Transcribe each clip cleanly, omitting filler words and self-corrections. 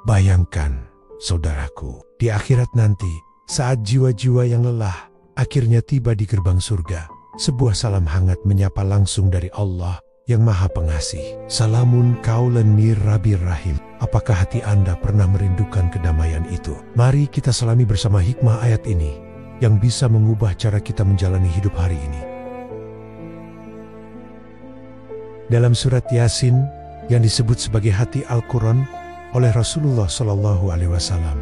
Bayangkan, saudaraku, di akhirat nanti, saat jiwa-jiwa yang lelah akhirnya tiba di gerbang surga, sebuah salam hangat menyapa langsung dari Allah yang Maha Pengasih. Salamun qaulan mir Rabbir Rahim. Apakah hati Anda pernah merindukan kedamaian itu? Mari kita selami bersama hikmah ayat ini yang bisa mengubah cara kita menjalani hidup hari ini. Dalam surat Yasin yang disebut sebagai hati Al-Quran oleh Rasulullah SAW,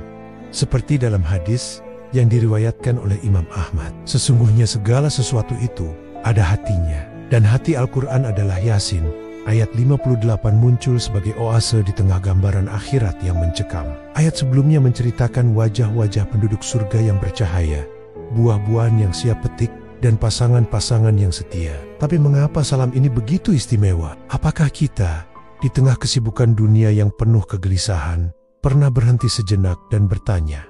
seperti dalam hadis yang diriwayatkan oleh Imam Ahmad, sesungguhnya segala sesuatu itu ada hatinya, dan hati Al-Quran adalah Yasin. Ayat 58 muncul sebagai oase di tengah gambaran akhirat yang mencekam. Ayat sebelumnya menceritakan wajah-wajah penduduk surga yang bercahaya, buah-buahan yang siap petik, dan pasangan-pasangan yang setia. Tapi mengapa salam ini begitu istimewa? Apakah kita, di tengah kesibukan dunia yang penuh kegelisahan, pernah berhenti sejenak dan bertanya,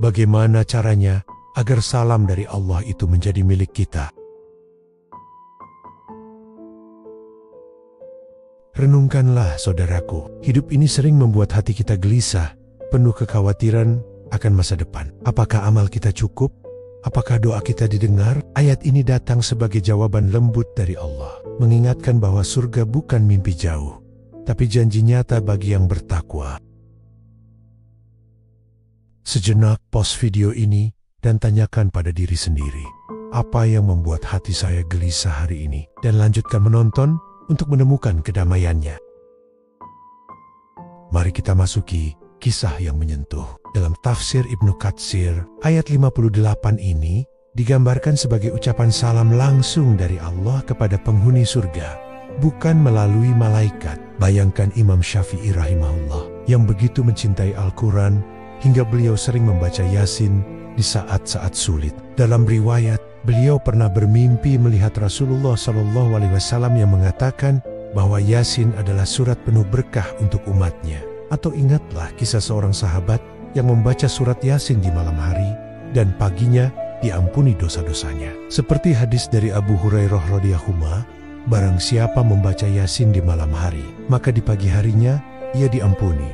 bagaimana caranya agar salam dari Allah itu menjadi milik kita? Renungkanlah, saudaraku, hidup ini sering membuat hati kita gelisah, penuh kekhawatiran akan masa depan. Apakah amal kita cukup? Apakah doa kita didengar? Ayat ini datang sebagai jawaban lembut dari Allah, mengingatkan bahwa surga bukan mimpi jauh, tapi janji nyata bagi yang bertakwa. Sejenak pause video ini dan tanyakan pada diri sendiri, apa yang membuat hati saya gelisah hari ini? Dan lanjutkan menonton untuk menemukan kedamaiannya. Mari kita masuki kisah yang menyentuh. Dalam tafsir Ibnu Katsir, ayat 58 ini digambarkan sebagai ucapan salam langsung dari Allah kepada penghuni surga, bukan melalui malaikat. Bayangkan Imam Syafi'i rahimahullah yang begitu mencintai Al-Quran hingga beliau sering membaca Yasin di saat-saat sulit. Dalam riwayat, beliau pernah bermimpi melihat Rasulullah SAW yang mengatakan bahwa Yasin adalah surat penuh berkah untuk umatnya. Atau ingatlah kisah seorang sahabat yang membaca surat Yasin di malam hari dan paginya diampuni dosa-dosanya. Seperti hadis dari Abu Hurairah radhiyallahu anhu, barang siapa membaca Yasin di malam hari, maka di pagi harinya ia diampuni.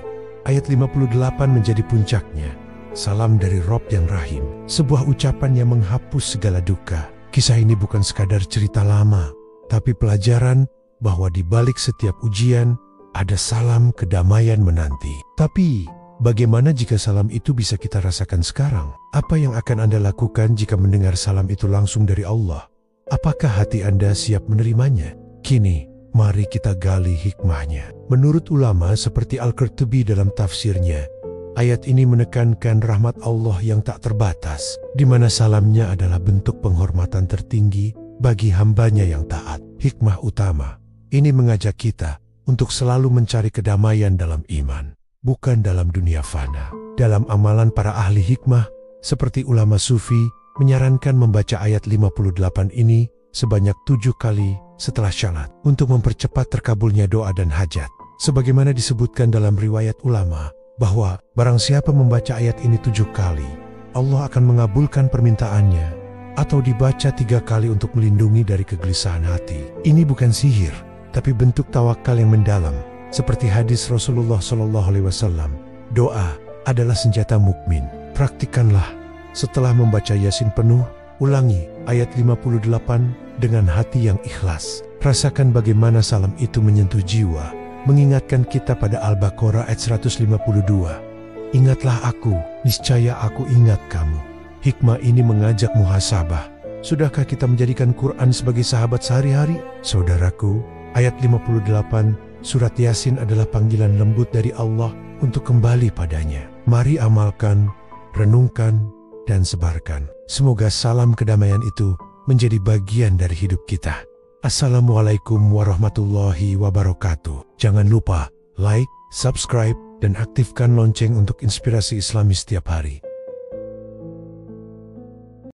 Ayat 58 menjadi puncaknya. Salam dari Rob yang Rahim, sebuah ucapan yang menghapus segala duka. Kisah ini bukan sekadar cerita lama, tapi pelajaran bahwa di balik setiap ujian ada salam kedamaian menanti. Tapi bagaimana jika salam itu bisa kita rasakan sekarang? Apa yang akan Anda lakukan jika mendengar salam itu langsung dari Allah? Apakah hati Anda siap menerimanya? Kini, mari kita gali hikmahnya. Menurut ulama seperti Al-Qurtubi dalam tafsirnya, ayat ini menekankan rahmat Allah yang tak terbatas, di mana salamnya adalah bentuk penghormatan tertinggi bagi hambanya yang taat. Hikmah utama ini mengajak kita untuk selalu mencari kedamaian dalam iman, bukan dalam dunia fana. Dalam amalan para ahli hikmah, seperti ulama sufi, menyarankan membaca ayat 58 ini sebanyak 7 kali setelah syalat, untuk mempercepat terkabulnya doa dan hajat. Sebagaimana disebutkan dalam riwayat ulama, bahwa barang siapa membaca ayat ini 7 kali, Allah akan mengabulkan permintaannya, atau dibaca 3 kali untuk melindungi dari kegelisahan hati. Ini bukan sihir, tapi bentuk tawakal yang mendalam, seperti hadis Rasulullah SAW. Doa adalah senjata mukmin. Praktikanlah. Setelah membaca Yasin penuh, ulangi ayat 58 dengan hati yang ikhlas. Rasakan bagaimana salam itu menyentuh jiwa, mengingatkan kita pada Al-Baqarah ayat 152. Ingatlah aku, niscaya aku ingat kamu. Hikmah ini mengajak muhasabah. Sudahkah kita menjadikan Quran sebagai sahabat sehari-hari? Saudaraku, ayat 58 surat Yasin adalah panggilan lembut dari Allah untuk kembali padanya. Mari amalkan, renungkan, dan sebarkan. Semoga salam kedamaian itu menjadi bagian dari hidup kita. Assalamualaikum warahmatullahi wabarakatuh. Jangan lupa like, subscribe, dan aktifkan lonceng untuk inspirasi Islami setiap hari.